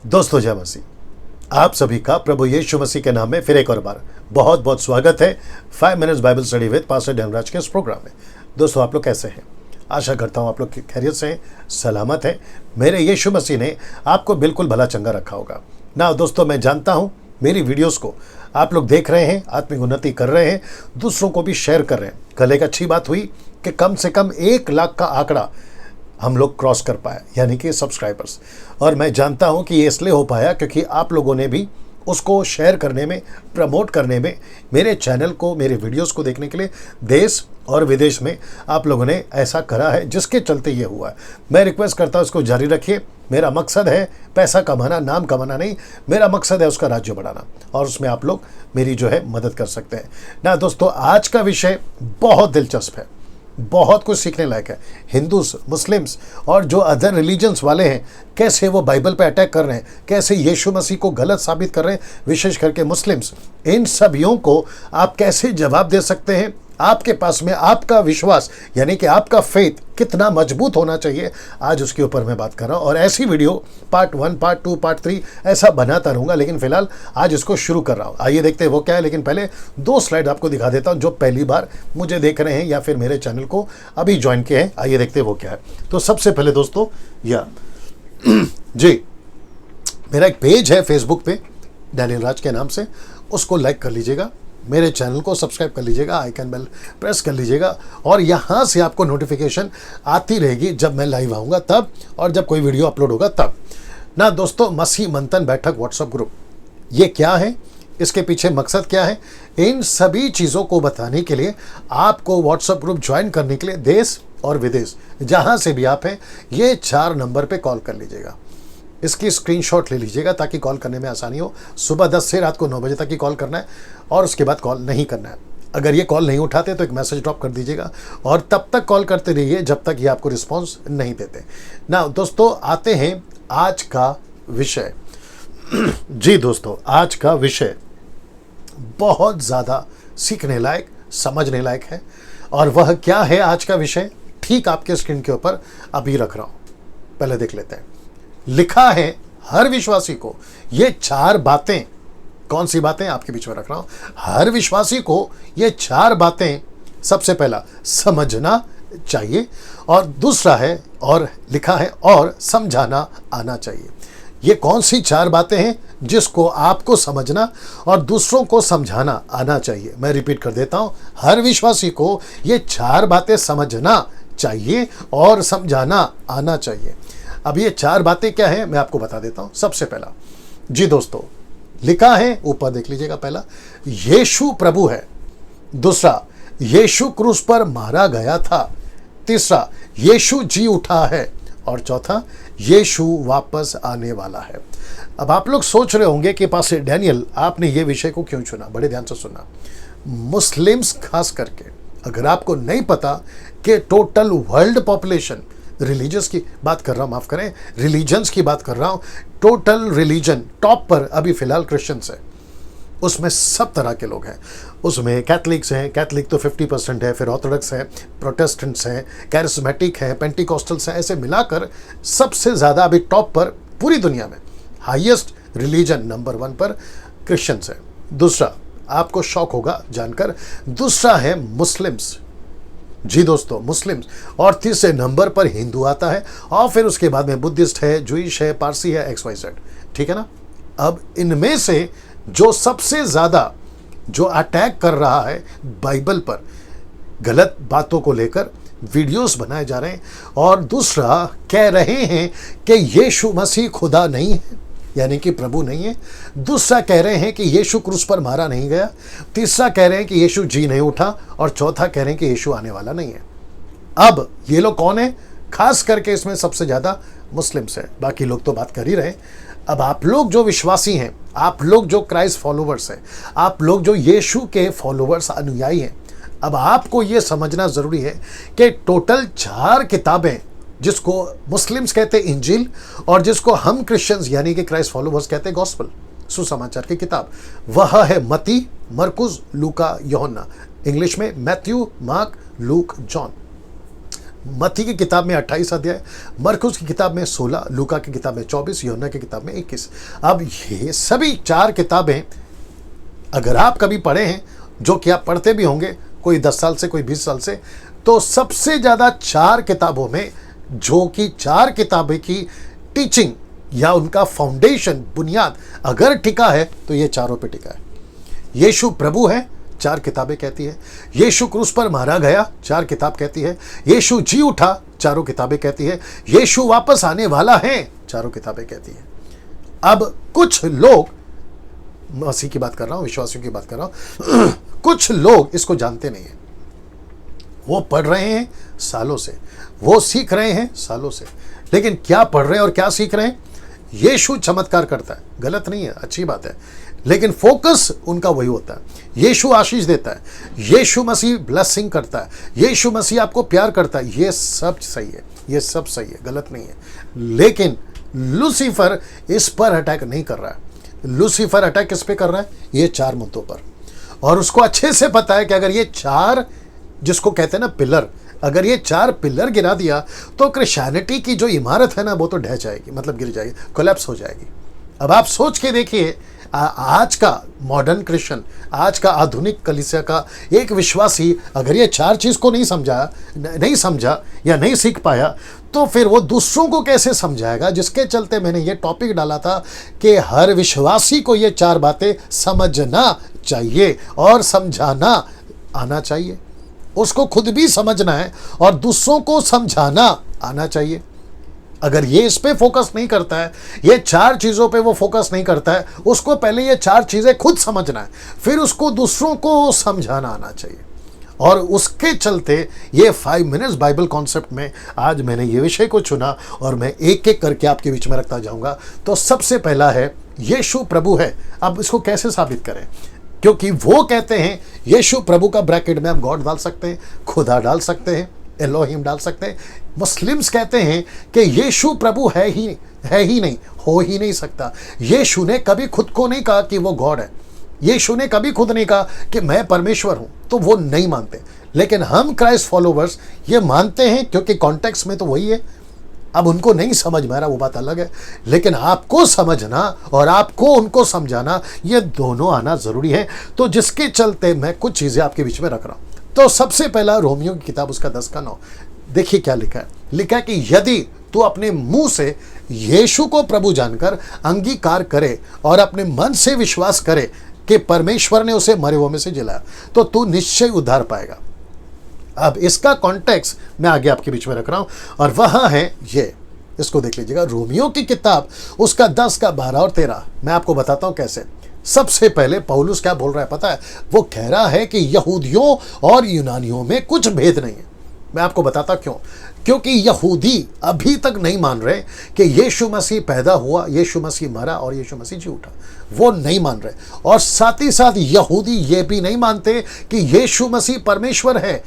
दोस्तों जय मसीह। आप सभी का प्रभु यीशु मसीह के नाम में फिर एक और बार बहुत बहुत स्वागत है 5 minutes Bible study with pastor Dharmaraj के इस प्रोग्राम में। दोस्तों आप लोग कैसे हैं? आशा करता हूं आप लोग खैरियत से हैं, सलामत हैं। मेरे यीशु मसीह ने आपको बिल्कुल भला चंगा रखा होगा ना। दोस्तों मैं जानता हूं मेरी वीडियोस को आप लोग देख रहे हैं, आत्मिक उन्नति कर रहे हैं, दूसरों को भी शेयर कर रहे हैं। कल एक अच्छी बात हुई कि कम से कम 1 लाख का आंकड़ा हम लोग क्रॉस कर पाए, यानी कि सब्सक्राइबर्स। और मैं जानता हूं कि ये इसलिए हो पाया क्योंकि आप लोगों ने भी उसको शेयर करने में, प्रमोट करने में, मेरे चैनल को, मेरे वीडियोस को देखने के लिए देश और विदेश में आप लोगों ने ऐसा करा है, जिसके चलते ये हुआ है। मैं रिक्वेस्ट करता हूँ इसको जारी रखिए। मेरा मकसद है पैसा कमाना, नाम कमाना नहीं। मेरा मकसद है उसका राज्य बढ़ाना, और उसमें आप लोग मेरी जो है मदद कर सकते हैं ना। दोस्तों आज का विषय बहुत दिलचस्प है, बहुत कुछ सीखने लायक है। हिंदूस, मुस्लिम्स और जो अदर रिलीजन्स वाले हैं, कैसे वो बाइबल पे अटैक कर रहे हैं, कैसे यीशु मसीह को गलत साबित कर रहे हैं, विशेष करके मुस्लिम्स। इन सभियों को आप कैसे जवाब दे सकते हैं? आपके पास में आपका विश्वास यानी कि आपका फेथ कितना मजबूत होना चाहिए, आज उसके ऊपर मैं बात कर रहा हूँ। और ऐसी वीडियो पार्ट 1, पार्ट 2, पार्ट 3 ऐसा बनाता रहूँगा, लेकिन फिलहाल आज इसको शुरू कर रहा हूँ। आइए देखते हैं वो क्या है। लेकिन पहले 2 स्लाइड आपको दिखा देता हूँ जो पहली बार मुझे देख रहे हैं या फिर मेरे चैनल को अभी ज्वाइन किए हैं। आइए देखते हैं वो क्या है। तो सबसे पहले दोस्तों जी, मेरा एक पेज है फेसबुक पे डैनियल राज के नाम से, उसको लाइक कर लीजिएगा, मेरे चैनल को सब्सक्राइब कर लीजिएगा, आइकन बेल प्रेस कर लीजिएगा, और यहाँ से आपको नोटिफिकेशन आती रहेगी जब मैं लाइव आऊँगा तब, और जब कोई वीडियो अपलोड होगा तब ना। दोस्तों मसीह मंथन बैठक व्हाट्सएप ग्रुप, ये क्या है, इसके पीछे मकसद क्या है, इन सभी चीज़ों को बताने के लिए आपको व्हाट्सएप ग्रुप ज्वाइन करने के लिए देश और विदेश जहाँ से भी आप हैं, ये 4 नंबर पर कॉल कर लीजिएगा। इसकी स्क्रीनशॉट ले लीजिएगा ताकि कॉल करने में आसानी हो। सुबह 10 से रात को 9 बजे तक ही कॉल करना है, और उसके बाद कॉल नहीं करना है। अगर ये कॉल नहीं उठाते तो एक मैसेज ड्रॉप कर दीजिएगा, और तब तक कॉल करते रहिए जब तक ये आपको रिस्पॉन्स नहीं देते ना। दोस्तों आते हैं आज का विषय। जी दोस्तों, आज का विषय बहुत ज़्यादा सीखने लायक, समझने लायक है। और वह क्या है आज का विषय, ठीक आपके स्क्रीन के ऊपर अभी रख रहा हूँ, पहले देख लेते हैं। लिखा है हर विश्वासी को ये 4 बातें। कौन सी बातें आपके बीच में रख रहा हूं? हर विश्वासी को ये 4 बातें सबसे पहला समझना चाहिए, और दूसरा है, और लिखा है, और समझाना आना चाहिए। ये कौन सी 4 बातें हैं जिसको आपको समझना और दूसरों को समझाना आना चाहिए? मैं रिपीट कर देता हूं, हर विश्वासी को ये 4 बातें समझना चाहिए और समझाना आना चाहिए। अब ये 4 बातें क्या है मैं आपको बता देता हूं। सबसे पहला जी दोस्तों, लिखा है ऊपर देख लीजिएगा, पहला यीशु प्रभु है। दूसरा, यीशु क्रूस पर मारा गया था। तीसरा, यीशु जी उठा है। और चौथा, यीशु वापस आने वाला है। अब आप लोग सोच रहे होंगे कि पास्टर डैनियल आपने ये विषय को क्यों चुना? बड़े ध्यान से सुनना। मुस्लिम्स खास करके, अगर आपको नहीं पता कि टोटल वर्ल्ड पॉपुलेशन, रिलीजियस की बात कर रहा हूँ, माफ करें, रिलीजन्स की बात कर रहा हूँ, टोटल रिलीजन टॉप पर अभी फिलहाल क्रिश्चियंस है। उसमें सब तरह के लोग हैं। उसमें कैथलिक्स हैं, कैथलिक तो 50% है, फिर ऑर्थोडॉक्स है, प्रोटेस्टेंट्स हैं, कैरिस्मेटिक हैं, पेंटिकॉस्टल्स हैं, ऐसे मिलाकर सबसे ज़्यादा अभी टॉप पर पूरी दुनिया में हाईएस्ट रिलीजन नंबर 1 पर क्रिश्चियंस है। दूसरा, आपको शौक होगा जानकर, दूसरा है मुस्लिम्स। जी दोस्तों, मुस्लिम्स। और तीसरे नंबर पर हिंदू आता है, और फिर उसके बाद में बुद्धिस्ट है, जूइश है, पारसी है, XYZ। ठीक है ना। अब इनमें से जो सबसे ज़्यादा जो अटैक कर रहा है बाइबल पर, गलत बातों को लेकर वीडियोस बनाए जा रहे हैं, और दूसरा कह रहे हैं कि यीशु मसीह खुदा नहीं है, यानी कि प्रभु नहीं है। दूसरा कह रहे हैं कि यीशु क्रूस पर मारा नहीं गया। तीसरा कह रहे हैं कि यीशु जी नहीं उठा, और चौथा कह रहे हैं कि यीशु आने वाला नहीं है। अब ये लोग कौन है? खास करके इसमें सबसे ज़्यादा मुस्लिम्स है, बाकी लोग तो बात कर ही रहे। अब आप लोग जो विश्वासी हैं, आप लोग जो क्राइस्ट फॉलोवर्स हैं, आप लोग जो यीशु के फॉलोवर्स, अनुयायी हैं, अब आपको ये समझना ज़रूरी है कि टोटल 4 किताबें, जिसको मुस्लिम्स कहते हैं इंजील, और जिसको हम क्रिश्चियंस यानी कि क्राइस्ट फॉलोवर्स कहते हैं गॉस्पल, सुसमाचार की किताब, वह है मत्ती, मरकुस, लूका, यूहन्ना। इंग्लिश में मैथ्यू, मार्क, लूक, जॉन। मत्ती की किताब में 28 अध्याय, मरकुस की किताब में 16, लूका की किताब में 24, यूहन्ना की किताब में 21। अब ये सभी 4 किताबें अगर आप कभी पढ़े हैं, जो कि आप पढ़ते भी होंगे, कोई 10 साल से, कोई 20 साल से, तो सबसे ज़्यादा 4 किताबों में, जो कि 4 किताबें की टीचिंग या उनका फाउंडेशन, बुनियाद अगर टिका है तो ये चारों पे टिका है। यीशु प्रभु है, 4 किताबें कहती है। यीशु क्रूस पर मारा गया, 4 किताब कहती है। यीशु जी उठा, चारों किताबें कहती है। यीशु वापस आने वाला है, चारों किताबें कहती है। अब कुछ लोग, मसीह की बात कर रहा हूं, विश्वासियों की बात कर रहा हूं, कुछ लोग इसको जानते नहीं है। वो पढ़ रहे हैं सालों से, वो सीख रहे हैं सालों से, लेकिन क्या पढ़ रहे हैं और क्या सीख रहे हैं? यीशु चमत्कार करता है, गलत नहीं है, अच्छी बात है, लेकिन फोकस उनका वही होता है। यीशु आशीष देता है, यीशु मसीह ब्लेसिंग करता है, यीशु मसीह आपको प्यार करता है, ये सब सही है, ये सब सही है, गलत नहीं है। लेकिन लूसीफर इस पर अटैक नहीं कर रहा है। लूसीफर अटैक किस पे कर रहा है? ये 4 मुद्दों पर। और उसको अच्छे से पता है कि अगर ये 4, जिसको कहते हैं ना पिलर, अगर ये 4 पिलर गिरा दिया तो क्रिश्चियनिटी की जो इमारत है ना, वो तो ढह जाएगी, मतलब गिर जाएगी, कोलैप्स हो जाएगी। अब आप सोच के देखिए, आज का मॉडर्न क्रिश्चियन, आज का आधुनिक कलीसिया का एक विश्वासी अगर ये 4 चीज़ को नहीं समझा या नहीं सीख पाया, तो फिर वो दूसरों को कैसे समझाएगा? जिसके चलते मैंने ये टॉपिक डाला था कि हर विश्वासी को ये 4 बातें समझना चाहिए और समझाना आना चाहिए। उसको खुद भी समझना है और दूसरों को समझाना आना चाहिए। अगर ये इस पे फोकस नहीं करता है, ये 4 चीज़ों पे वो फोकस नहीं करता है, उसको पहले ये 4 चीज़ें खुद समझना है, फिर उसको दूसरों को समझाना आना चाहिए। और उसके चलते ये 5 मिनट्स बाइबल कॉन्सेप्ट में आज मैंने ये विषय को चुना और मैं एक एक करके आपके बीच में रखता जाऊंगा। तो सबसे पहला है, यीशु प्रभु है। अब इसको कैसे साबित करें? क्योंकि वो कहते हैं यीशु प्रभु का ब्रैकेट में आप गॉड डाल सकते हैं, खुदा डाल सकते हैं, एलोहिम डाल सकते हैं। मुस्लिम्स कहते हैं कि यीशु प्रभु है ही नहीं, हो ही नहीं सकता। यीशु ने कभी खुद को नहीं कहा कि वो गॉड है। यीशु ने कभी खुद नहीं कहा कि मैं परमेश्वर हूं, तो वो नहीं मानते। लेकिन हम क्राइस्ट फॉलोवर्स ये मानते हैं, क्योंकि कॉन्टेक्स्ट में तो वही है। अब उनको नहीं समझ में आ रहा, वो बात अलग है, लेकिन आपको समझना और आपको उनको समझाना, ये दोनों आना जरूरी है। तो जिसके चलते मैं कुछ चीजें आपके बीच में रख रहा हूं। तो सबसे पहला रोमियो की किताब, उसका 10:9, देखिए क्या लिखा है। लिखा है कि यदि तू अपने मुंह से यीशु को प्रभु जानकर अंगीकार करे और अपने मन से विश्वास करे कि परमेश्वर ने उसे मरे हुए में से जिलाया, तो तू निश्चय उद्धार पाएगा। अब इसका कॉन्टेक्स्ट मैं आगे आपके बीच में रख रहा हूं, और वह है ये, इसको देख लीजिएगा, रोमियो की किताब, उसका 10:12 और 13। मैं आपको बताता हूं कैसे। सबसे पहले पौलुस क्या बोल रहा है पता है? वो कह रहा है कि यहूदियों और यूनानियों में कुछ भेद नहीं है। मैं आपको बताता क्यों। क्योंकि यहूदी अभी तक नहीं मान रहे कि यीशु मसीह पैदा हुआ, यीशु मसीह मरा और यीशु मसीह जी उठा। वो नहीं मान रहे। और साथ ही साथ यहूदी ये भी नहीं मानते कि यीशु मसीह परमेश्वर है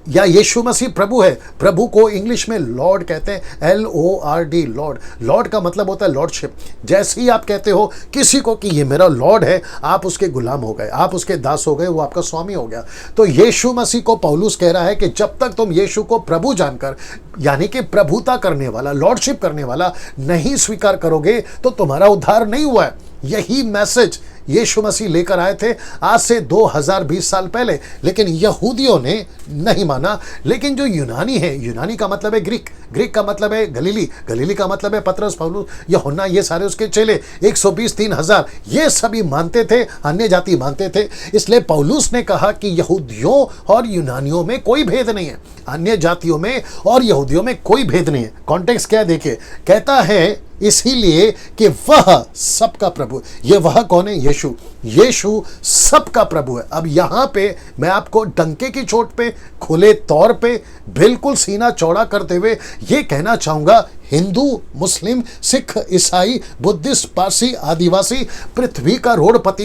या यीशु मसीह प्रभु है। प्रभु को इंग्लिश में लॉर्ड कहते हैं, LORD, लॉर्ड। लॉर्ड का मतलब होता है लॉर्डशिप। जैसे ही आप कहते हो किसी को कि ये मेरा लॉर्ड है, आप उसके गुलाम हो गए, आप उसके दास हो गए, वो आपका स्वामी हो गया। तो यीशु मसीह को पौलुस कह रहा है कि जब तक तुम यीशु को प्रभु जानकर, यानी कि प्रभुता करने वाला, लॉर्डशिप करने वाला नहीं स्वीकार करोगे, तो तुम्हारा उद्धार नहीं हुआ है। यही मैसेज यीशु मसीह लेकर आए थे आज से 2020 साल पहले, लेकिन यहूदियों ने नहीं माना। लेकिन जो यूनानी है, यूनानी का मतलब है ग्रीक, ग्रीक का मतलब है गलीली, गलीली का मतलब है पतरस, पौलुस, यूहन्ना, ये सारे उसके चेले 120-3000 ये सभी मानते थे, अन्य जाति मानते थे। इसलिए पौलुस ने कहा कि यहूदियों और यूनानियों में कोई भेद नहीं है, अन्य जातियों में और यहूदियों में कोई भेद नहीं है। कॉन्टेक्स्ट क्या देखिए, कहता है इसीलिए कि वह सबका प्रभु। ये वह कौन है? यीशु। यीशु सबका प्रभु है। अब यहां पे मैं आपको डंके की चोट पे, खुले तौर पे, बिल्कुल सीना चौड़ा करते हुए ये कहना चाहूंगा, हिंदू, मुस्लिम, सिख, ईसाई, बुद्धिस्ट, पारसी, आदिवासी, पृथ्वी का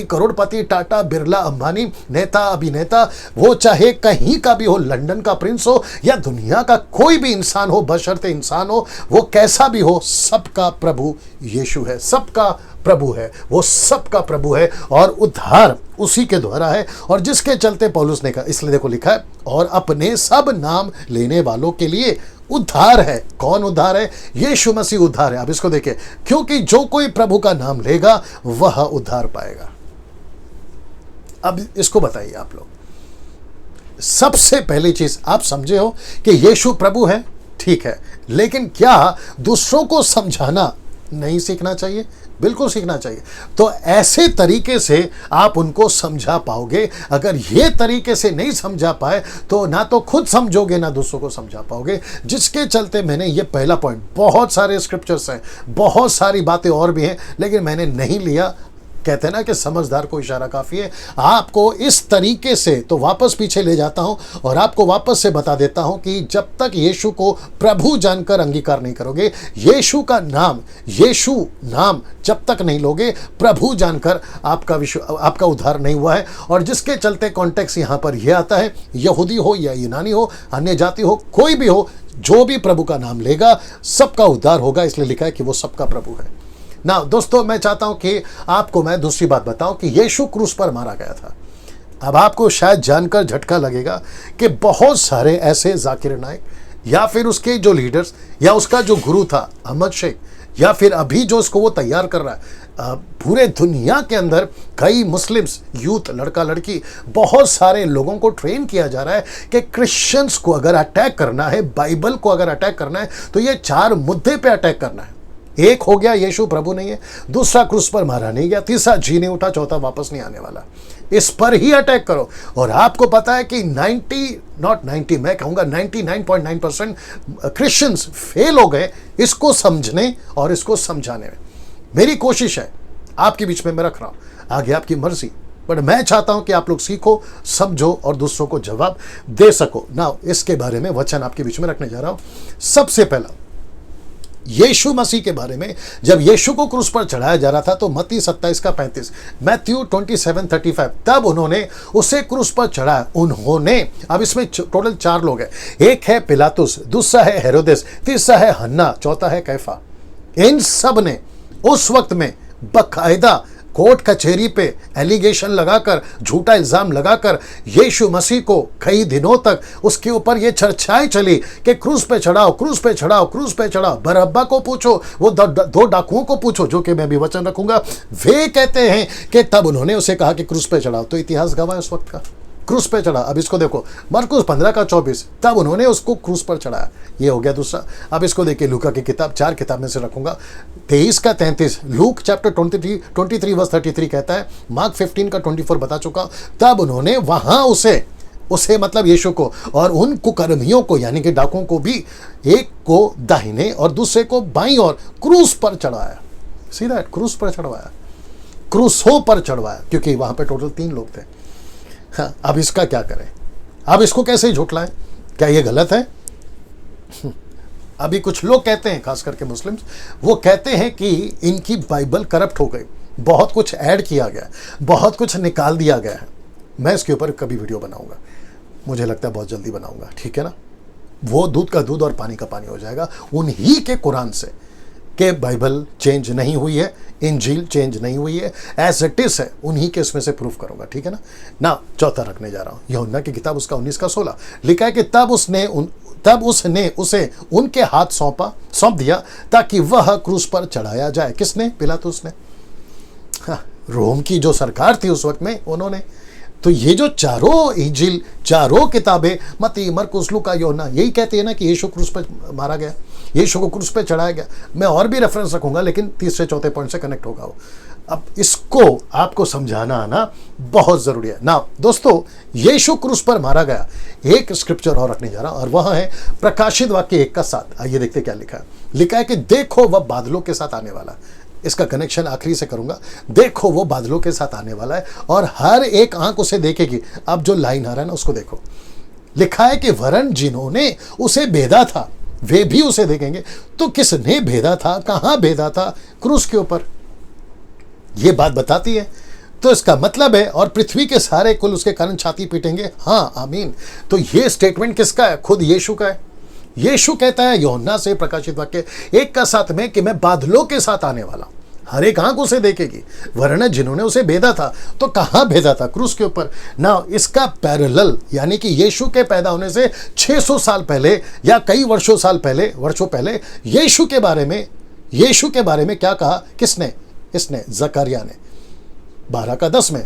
करोड़पति, टाटा, बिरला, अंबानी, नेता, अभिनेता, वो चाहे कहीं का भी हो, लंदन का प्रिंस हो या दुनिया का कोई भी इंसान हो, बशर्ते इंसान हो, वो कैसा भी हो, सबका प्रभु यीशु है, सबका प्रभु है, वो सबका प्रभु है। और उद्धार उसी के द्वारा है, और जिसके चलते पौलुस ने कहा, इसलिए देखो लिखा है, और अपने सब नाम लेने वालों के लिए उद्धार है। कौन उद्धार है? यीशु मसीह उद्धार है। अब इसको देखिए, क्योंकि जो कोई प्रभु का नाम लेगा वह उद्धार पाएगा। अब इसको बताइए आप लोग, सबसे पहली चीज आप समझे हो कि यीशु प्रभु है, ठीक है, लेकिन क्या दूसरों को समझाना नहीं सीखना चाहिए? बिल्कुल सीखना चाहिए। तो ऐसे तरीके से आप उनको समझा पाओगे। अगर ये तरीके से नहीं समझा पाए तो ना तो खुद समझोगे ना दूसरों को समझा पाओगे, जिसके चलते मैंने ये पहला पॉइंट, बहुत सारे स्क्रिप्चर्स हैं, बहुत सारी बातें और भी हैं, लेकिन मैंने नहीं लिया। कहते हैं ना कि समझदार को इशारा काफ़ी है। आपको इस तरीके से तो वापस पीछे ले जाता हूं और आपको वापस से बता देता हूं कि जब तक यीशु को प्रभु जानकर अंगीकार नहीं करोगे, यीशु नाम जब तक नहीं लोगे, प्रभु जानकर आपका उद्धार नहीं हुआ है। और जिसके चलते कॉन्टेक्स्ट यहां पर यह आता है, यहूदी हो या यूनानी हो, अन्य जाति हो, कोई भी हो, जो भी प्रभु का नाम लेगा सबका उद्धार होगा। इसलिए लिखा है कि वो सबका प्रभु है ना। दोस्तों, मैं चाहता हूं कि आपको मैं दूसरी बात बताऊं कि यीशु क्रूस पर मारा गया था। अब आपको शायद जानकर झटका लगेगा कि बहुत सारे ऐसे जाकिर नाइक या फिर उसके जो लीडर्स या उसका जो गुरु था अहमद शेख, या फिर अभी जो उसको वो तैयार कर रहा है, पूरे दुनिया के अंदर कई मुस्लिम्स यूथ, लड़का लड़की, बहुत सारे लोगों को ट्रेन किया जा रहा है कि क्रिश्चियंस को अगर अटैक करना है, बाइबल को अगर अटैक करना है, तो ये 4 मुद्दे पे अटैक करना है। एक हो गया यीशु प्रभु नहीं है, दूसरा क्रूस पर मारा नहीं गया, तीसरा जी नहीं उठा, चौथा वापस नहीं आने वाला। इस पर ही अटैक करो। और आपको पता है कि 99.9% क्रिश्चियंस फेल हो गए इसको समझने और इसको समझाने में। मेरी कोशिश है, आपके बीच में मैं रख रहा हूं, आगे आपकी मर्जी, बट मैं चाहता हूं कि आप लोग सीखो, समझो और दूसरों को जवाब दे सको ना। इसके बारे में वचन आपके बीच में रखने जा रहा हूं। सबसे पहला, यीशु मसीह के बारे में, जब यीशु को क्रूस पर चढ़ाया जा रहा था तो मत्ती 27:35, मैथ्यू 27:35, तब उन्होंने उसे क्रूस पर चढ़ाया। उन्होंने, अब इसमें टोटल 4 लोग हैं। एक है पिलातुस, दूसरा है हेरोदेस, तीसरा है हन्ना, चौथा है कैफा। इन सब ने उस वक्त में बकायदा कोर्ट कचहरी पे एलिगेशन लगाकर, झूठा इल्जाम लगाकर यीशु मसीह को कई दिनों तक उसके ऊपर ये चर्चाएं चली कि क्रूस पे चढ़ाओ, क्रूस पे चढ़ाओ, क्रूस पे चढ़ाओ। बरअब्बा को पूछो, वो 2 डाकुओं को पूछो, जो कि मैं भी वचन रखूंगा, वे कहते हैं कि तब उन्होंने उसे कहा कि क्रूस पे चढ़ाओ। तो इतिहास गवाह है उस वक्त का, क्रूस पे चढ़ा। अब इसको देखो, मरकुस 15:24, तब उन्होंने उसको क्रूस पर चढ़ाया। ये हो गया दूसरा। अब इसको देखिए, लूका की किताब, 4 किताब में से रखूंगा, 23:33, लूक चैप्टर 23:33 कहता है, मार्क 15:24 बता चुका। तब उन्होंने वहां उसे मतलब यीशु को और उन कुकर्मियों को, यानी कि डाकुओं को भी, एक को दाहिने और दूसरे को बाईं ओर क्रूस पर चढ़ाया। सीधा क्रूस पर चढ़वाया, क्रूसों पर चढ़वाया, क्योंकि वहां पे टोटल 3 लोग थे। हाँ, अब इसका क्या करें? अब इसको कैसे झुठलाएं? क्या ये गलत है? अभी कुछ लोग कहते हैं, खास करके मुस्लिम्स, वो कहते हैं कि इनकी बाइबल करप्ट हो गई, बहुत कुछ ऐड किया गया, बहुत कुछ निकाल दिया गया है। मैं इसके ऊपर कभी वीडियो बनाऊंगा, मुझे लगता है बहुत जल्दी बनाऊंगा, ठीक है ना। वो दूध का दूध और पानी का पानी हो जाएगा उन्हीं के कुरान से, कि बाइबल चेंज नहीं हुई है, इंजील चेंज नहीं हुई है, एज इट इज है, उन्हीं के इसमें से प्रूफ करूंगा, ठीक है ना। चौथा रखने जा रहा हूं, यूहन्ना की किताब, उसका 19:16 लिखा है कि तब उसने उसे उनके हाथ सौंप दिया ताकि वह क्रूस पर चढ़ाया जाए। किसने? पिलातुस ने। हाँ, रोम की जो सरकार थी उस वक्त में, उन्होंने। तो ये जो चारों इंजील, चारों किताबें, मत्ती, मरकुस, लूका, यूहन्ना, यही कहती है ना कि यीशु क्रूस पर मारा गया, यीशु को क्रूस पे चढ़ाया गया। मैं और भी रेफरेंस रखूंगा, लेकिन तीसरे चौथे पॉइंट से कनेक्ट होगा वो। अब इसको आपको समझाना आना बहुत जरूरी है ना। दोस्तों, यीशु क्रूस पर मारा गया, एक स्क्रिप्चर और रखने जा रहा हूं, और वह है प्रकाशित वाक्य 1:7। आइए देखते क्या लिखा है। लिखा है कि देखो वह बादलों के साथ आने वाला। इसका कनेक्शन आखिरी से करूंगा। देखो वो बादलों के साथ आने वाला है और हर एक आंख उसे देखेगी। अब जो लाइन आ रहा है ना, उसको देखो। लिखा है कि वरन जिन्होंने उसे भेदा था वे भी उसे देखेंगे। तो किसने भेदा था? कहां भेदा था? क्रूस के ऊपर। यह बात बताती है। तो इसका मतलब है, और पृथ्वी के सारे कुल उसके कारण छाती पीटेंगे। हाँ, आमीन। तो यह स्टेटमेंट किसका है? खुद यीशु का है। यीशु कहता है यूहन्ना से प्रकाशित वाक्य 1:7 में कि मैं बादलों के साथ आने वाला। हर एक आंख उसे देखेगी, वरना जिन्होंने उसे भेदा था तो कहाँ भेदा था? क्रूस के ऊपर ना। इसका पैरेलल यानी कि यीशु के पैदा होने से 600 साल पहले या कई वर्षों पहले यीशु के बारे में क्या कहा? किसने? इसने, जकरिया ने 12:10 में।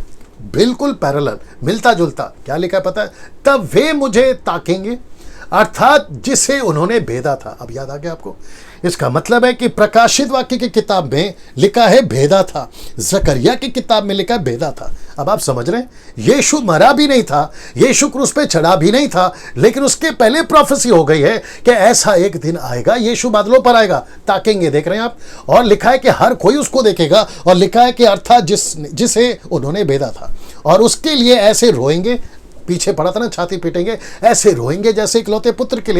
बिल्कुल पैरेलल, मिलता जुलता। क्या लिखा है पता है? तब वे मुझे ताकेंगे, अर्थात जिसे उन्होंने भेदा था। अब याद आ गया आपको? इसका मतलब है कि प्रकाशित वाक्य की किताब में लिखा है भेदा था, जकरिया की किताब में लिखा है भेदा था। अब आप समझ रहे हैं, यीशु मरा भी नहीं था, यीशु क्रूस पे चढ़ा भी नहीं था, लेकिन उसके पहले प्रोफेसी हो गई है कि ऐसा एक दिन आएगा, यीशु बादलों पर आएगा, ताकेंगे, देख रहे हैं आप। और लिखा है कि हर कोई उसको देखेगा, और लिखा है कि अर्थात जिसे उन्होंने भेदा था, और उसके लिए ऐसे रोएंगे। पीछे पड़ा था ना, छाती पीटेंगे, ऐसे रोएंगे जैसे इकलौते पुत्र के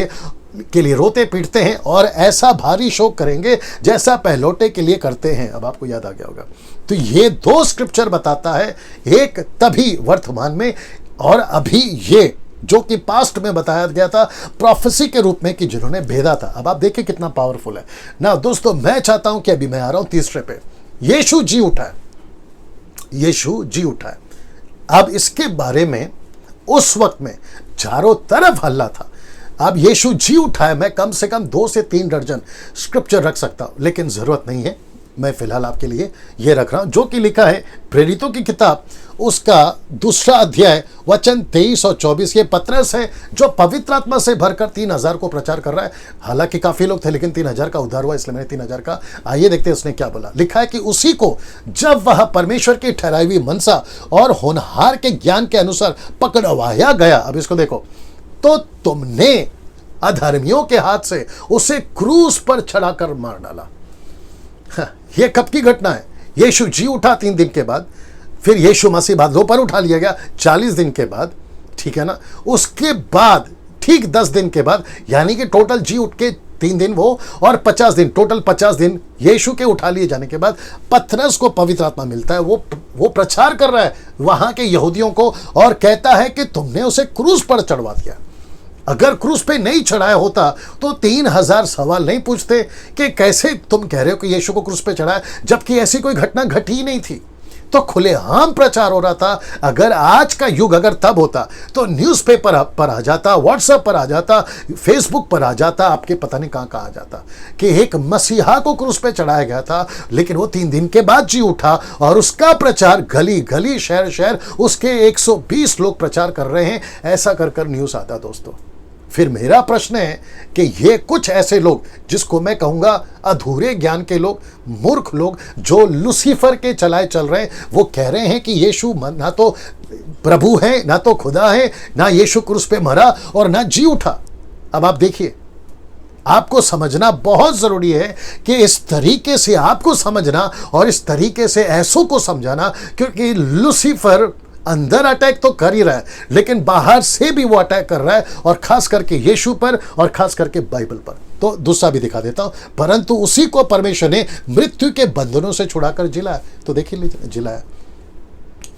लिए रोते पीटते हैं, और ऐसा भारी शोक करेंगे जैसा पहलौटे के लिए करते हैं। अब आपको याद आ गया होगा। तो ये दो स्क्रिप्चर बताता है, एक तभी वर्तमान में, और अभी ये जो कि पास्ट में बताया गया था प्रोफेसी के रूप में कि जिन्होंने भेदा था। अब आप देखिए कितना पावरफुल है ना दोस्तों। मैं चाहता हूं कि अभी मैं आ रहा हूं तीसरे पे, यीशु जी उठा है, यीशु जी उठा है। अब इसके बारे में उस वक्त में चारों तरफ हल्ला था। अब यीशु जी उठा है, मैं कम से कम 2 से 3 दर्जन स्क्रिप्चर रख सकता हूं, लेकिन जरूरत नहीं है। मैं फिलहाल आपके लिए ये रख रहा हूं जो कि लिखा है प्रेरितों की किताब, उसका 2 अध्याय वचन 23 और 24। ये पतरस है जो पवित्र आत्मा से भरकर 3000 को प्रचार कर रहा है। हालांकि काफी लोग थे, लेकिन 3000 का उद्धार हुआ, इसलिए मैंने 3000 का। आइए देखते हैं उसने क्या बोला। लिखा है कि उसी को जब वह परमेश्वर की ठहराई हुई मनसा और होनहार के ज्ञान के अनुसार पकड़वाया गया, अब इसको देखो, तो तुमने अधर्मियों के हाथ से उसे क्रूस पर चढ़ाकर मार डाला। यह कब की घटना है? यीशु जी उठा 3 दिन के बाद, फिर यीशु मसीह बादलों पर उठा लिया गया 40 दिन के बाद, ठीक है ना। उसके बाद ठीक 10 दिन के बाद, यानी कि टोटल जी उठ के 3 दिन वो और 50 दिन, टोटल 50 दिन यीशु के उठा लिए जाने के बाद पतरस को पवित्र आत्मा मिलता है। वो प्रचार कर रहा है वहां के यहूदियों को, और कहता है कि तुमने उसे क्रूस पर चढ़वा दिया। अगर क्रूस पे नहीं चढ़ाया होता तो 3000 सवाल नहीं पूछते कि कैसे तुम कह रहे हो कि यीशु को क्रूस पे चढ़ाया, जबकि ऐसी कोई घटना घटी ही नहीं थी। तो खुलेआम प्रचार हो रहा था। अगर आज का युग अगर तब होता तो न्यूज़पेपर पर आ जाता, व्हाट्सएप पर आ जाता, फेसबुक पर आ जाता, आपके पता नहीं कहां कहां आ जाता कि एक मसीहा को क्रूस पे चढ़ाया गया था, लेकिन वो 3 दिन के बाद जी उठा, और उसका प्रचार गली गली, शहर शहर उसके 120 लोग प्रचार कर रहे हैं। ऐसा कर कर न्यूज़ आता दोस्तों। फिर मेरा प्रश्न है कि ये कुछ ऐसे लोग, जिसको मैं कहूँगा अधूरे ज्ञान के लोग, मूर्ख लोग, जो लूसीफर के चलाए चल रहे हैं, वो कह रहे हैं कि यीशु ना तो प्रभु है, ना तो खुदा है, ना यीशु क्रूस पे मरा और ना जी उठा। अब आप देखिए, आपको समझना बहुत ज़रूरी है कि इस तरीके से आपको समझना और इस तरीके से ऐसों को समझाना, क्योंकि लूसीफर अंदर अटैक तो कर ही रहा है, लेकिन बाहर से भी वो अटैक कर रहा है, और खास करके यीशु पर और खास करके बाइबल पर। तो दूसरा भी दिखा देता हूं, परंतु उसी को परमेश्वर ने मृत्यु के बंधनों से छुड़ाकर जिलाया। तो देखिए जिलाया,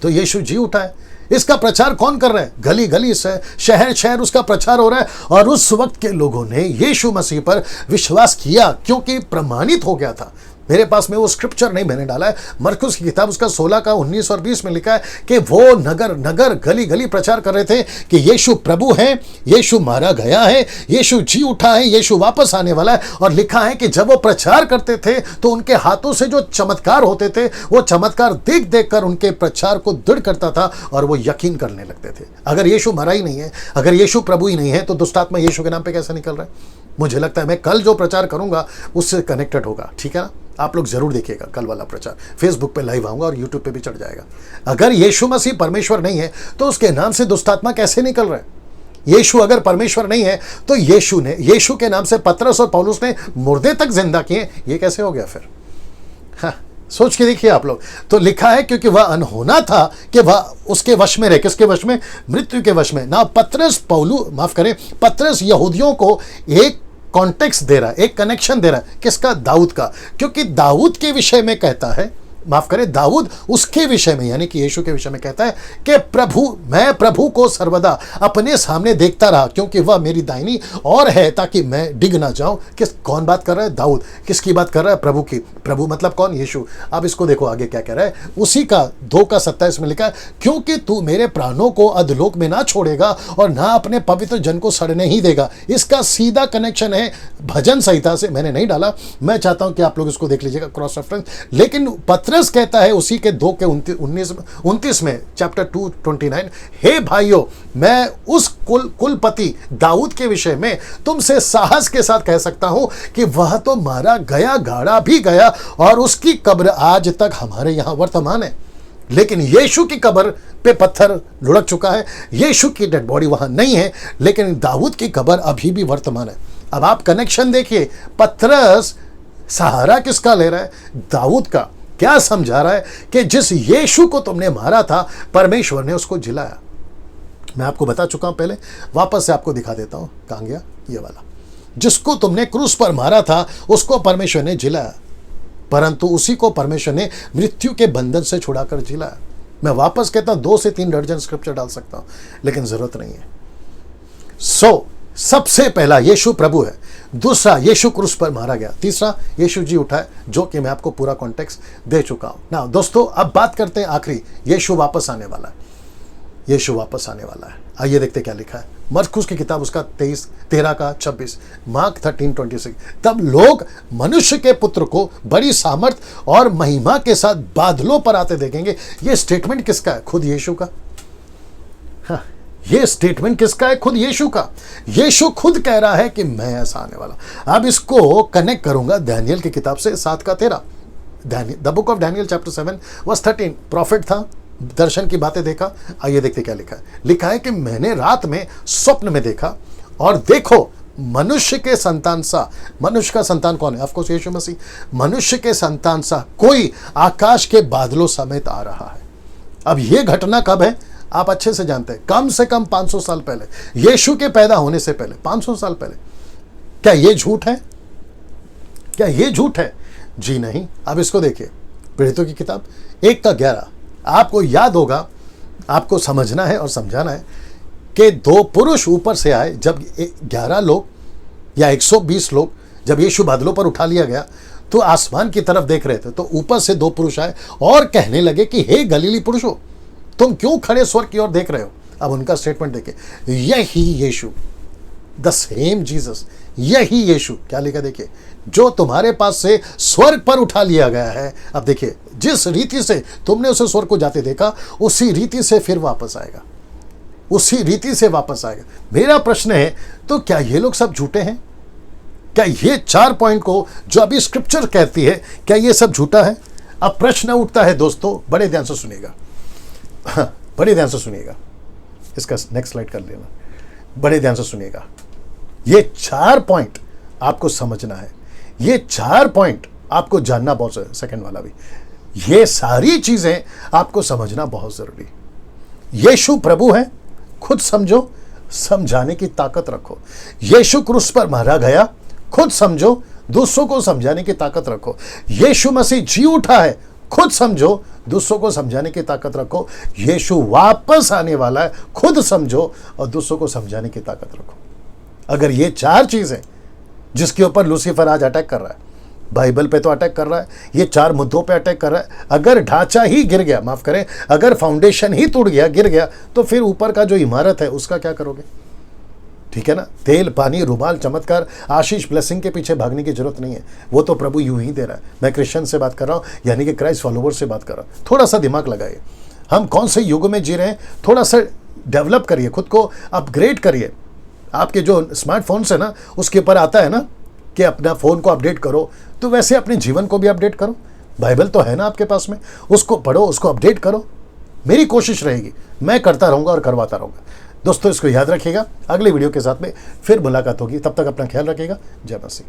तो यीशु जी उठा है। इसका प्रचार कौन कर रहा है? गली गली से, शहर शहर उसका प्रचार हो रहा है, और उस वक्त के लोगों ने यीशु मसीह पर विश्वास किया, क्योंकि प्रमाणित हो गया था। मेरे पास में वो स्क्रिप्चर नहीं मैंने डाला है, मरकुस की किताब उसका 16 का 19 और 20 में लिखा है कि वो नगर नगर गली गली प्रचार कर रहे थे कि यीशु प्रभु है, यीशु मारा गया है, यीशु जी उठा है, यीशु वापस आने वाला है। और लिखा है कि जब वो प्रचार करते थे तो उनके हाथों से जो चमत्कार होते थे, वो चमत्कार देख देख कर उनके प्रचार को दृढ़ करता था, और वो यकीन करने लगते थे। अगर यीशु मरा ही नहीं है, अगर यीशु प्रभु ही नहीं है, तो दुष्टात्मा यीशु के नाम पे कैसे निकल रहा है? मुझे लगता है मैं कल जो प्रचार करूंगा उससे कनेक्टेड होगा, ठीक है ना। आप लोग जरूर देखिएगा कल वाला प्रचार, फेसबुक पे लाइव आऊंगा और यूट्यूब पे भी चढ़ जाएगा। अगर यीशु मसीह परमेश्वर नहीं है तो उसके नाम से दुष्टात्मा कैसे निकल रहा है? यीशु अगर परमेश्वर नहीं है तो यीशु के नाम से पतरस और पौलुस ने मुर्दे तक जिंदा किए, ये कैसे हो गया फिर? हाँ, सोच के देखिए आप लोग। तो लिखा है क्योंकि वह अनहोना था कि वह उसके वश में रहे। किसके वश में? मृत्यु के वश में ना। पतरस यहूदियों को एक कॉन्टेक्स्ट दे रहा है, एक कनेक्शन दे रहा है। किसका? दाऊद का। क्योंकि दाऊद के विषय में कहता है माफ करें, दाऊद उसके विषय में यानी कि यीशु के विषय में कहता है कि मैं प्रभु को सर्वदा अपने सामने देखता रहा, क्योंकि वह मेरी दाहिनी और है, ताकि मैं डिग ना जाऊं। कौन बात कर रहा है? दाऊद। किसकी बात कर रहा है? प्रभु की। प्रभु मतलब कौन? यीशु। अब इसको देखो आगे क्या कह रहा है, उसी का 2:27 में लिखा है, क्योंकि तू मेरे प्राणों को अधलोक में ना छोड़ेगा और ना अपने पवित्र जन को सड़ने ही देगा। इसका सीधा कनेक्शन है भजन संहिता से, मैंने नहीं डाला, मैं चाहता हूं कि आप लोग इसको देख लीजिएगा क्रॉस रेफरेंस। लेकिन पतरस कहता है उसी के 2:29 में, चैप्टर 2:29, हे भाइयों, मैं उस कुलपति दाऊद के विषय में तुमसे साहस के साथ कह सकता हूं कि वह तो मारा गया, गाड़ा भी गया, और उसकी कब्र आज तक हमारे यहां वर्तमान है। लेकिन यीशु की कब्र पे पत्थर लुढ़क चुका है, यीशु की डेड बॉडी वहां नहीं है, लेकिन दाऊद की कब्र अभी भी वर्तमान है। अब आप कनेक्शन देखिए, पतरस सहारा किसका ले रहा है? दाऊद का। क्या समझा रहा है कि जिस यीशु को तुमने मारा था, परमेश्वर ने उसको जिलाया। मैं आपको बता चुका हूं पहले, वापस से आपको दिखा देता हूं। कहां गया ये वाला? जिसको तुमने क्रूस पर मारा था उसको परमेश्वर ने जिलाया, परंतु उसी को परमेश्वर ने मृत्यु के बंधन से छुड़ाकर जिलाया। मैं वापस कहता हूं 2 से 3 दर्जन स्क्रिप्चर डाल सकता हूं, लेकिन जरूरत नहीं है। सबसे पहला यीशु प्रभु है, दूसरा यीशु क्रूस पर मारा गया, तीसरा यीशु जी उठा है, जो कि मैं आपको पूरा कॉन्टेक्स्ट दे चुका हूं ना। दोस्तों अब बात करते हैं आखिरी, यीशु वापस आने वाला है। यीशु वापस आने वाला है। आइए देखते क्या लिखा है मरकुस की किताब, उसका 13:26, मार्क 13:26। तब लोग मनुष्य के पुत्र को बड़ी सामर्थ और महिमा के साथ बादलों पर आते देखेंगे। ये स्टेटमेंट किसका है? खुद यीशु का। हाँ, ये स्टेटमेंट किसका है? खुद यीशु का। यीशु खुद कह रहा है कि मैं ऐसा आने वाला। अब इसको कनेक्ट करूंगा दानियल की किताब से 7:13, the book of Daniel chapter 7:13। Profit था, दर्शन की बातें देखा। आइए देखते क्या लिखा है। लिखा है कि मैंने रात में स्वप्न में देखा, और देखो मनुष्य के संतान सा, मनुष्य का संतान कौन है? ऑफ कोर्स यीशु मसीह। मनुष्य के संतान सा कोई आकाश के बादलों समेत आ रहा है। अब यह घटना कब है? आप अच्छे से जानते हैं, कम से कम 500 साल पहले, यीशु के पैदा होने से पहले, 500 साल पहले। क्या यह झूठ है? क्या यह झूठ है? जी नहीं। अब इसको देखिए, प्रेरितों की किताब 1:11। आपको याद होगा, आपको समझना है और समझाना है कि 2 पुरुष ऊपर से आए। जब 11 लोग या 120 लोग, जब यीशु बादलों पर उठा लिया गया, तो आसमान की तरफ देख रहे थे, तो ऊपर से 2 पुरुष आए और कहने लगे कि हे गलीली पुरुषों, तुम क्यों खड़े स्वर्ग की ओर देख रहे हो? अब उनका स्टेटमेंट देखिए, यही यीशु, द सेम जीसस, यही यीशु, क्या लिखा देखिए, जो तुम्हारे पास से स्वर्ग पर उठा लिया गया है। अब देखिए, जिस रीति से तुमने उसे स्वर्ग को जाते देखा, उसी रीति से फिर वापस आएगा, उसी रीति से वापस आएगा। मेरा प्रश्न है, तो क्या ये लोग सब झूठे हैं? क्या ये 4 पॉइंट को जो अभी स्क्रिप्चर कहती है, क्या ये सब झूठा है? अब प्रश्न उठता है दोस्तों, बड़े ध्यान से सुनिएगा, बड़े ध्यान से सुनिएगा, इसका नेक्स्ट स्लाइड कर लेना, बड़े ध्यान से सुनिएगा। ये 4 पॉइंट आपको समझना है, ये 4 पॉइंट आपको जानना बहुत जरूरी, सेकंड वाला भी, ये सारी चीजें आपको समझना बहुत जरूरी। यीशु प्रभु है, खुद समझो, समझाने की ताकत रखो। यीशु क्रूस पर मारा गया, खुद समझो, दूसरों को समझाने की ताकत रखो। यीशु मसीह जी उठा है, खुद समझो, दूसरों को समझाने की ताकत रखो। यीशु वापस आने वाला है, खुद समझो और दूसरों को समझाने की ताकत रखो। अगर ये 4 चीजें, जिसके ऊपर लूसीफर आज अटैक कर रहा है, बाइबल पे तो अटैक कर रहा है, ये 4 मुद्दों पे अटैक कर रहा है, अगर ढांचा ही गिर गया, माफ करें, अगर फाउंडेशन ही टूट गया, गिर गया, तो फिर ऊपर का जो इमारत है उसका क्या करोगे? ठीक है ना? तेल, पानी, रुमाल, चमत्कार, आशीष, ब्लेसिंग के पीछे भागने की जरूरत नहीं है, वो तो प्रभु यूं ही दे रहा है। मैं क्रिश्चियन से बात कर रहा हूं, यानी कि क्राइस्ट फॉलोवर से बात कर रहा हूं। थोड़ा सा दिमाग लगाइए, हम कौन से युग में जी रहे हैं, थोड़ा सा डेवलप करिए, खुद को अपग्रेड करिए। आपके जो स्मार्टफोन है ना, उसके ऊपर आता है ना कि अपना फ़ोन को अपडेट करो, तो वैसे अपने जीवन को भी अपडेट करो। बाइबल तो है ना आपके पास में, उसको पढ़ो, उसको अपडेट करो। मेरी कोशिश रहेगी, मैं करता रहूँगा और करवाता रहूँगा। दोस्तों इसको याद रखिएगा, अगले वीडियो के साथ में फिर मुलाकात होगी, तब तक अपना ख्याल रखिएगा। जय मसीह।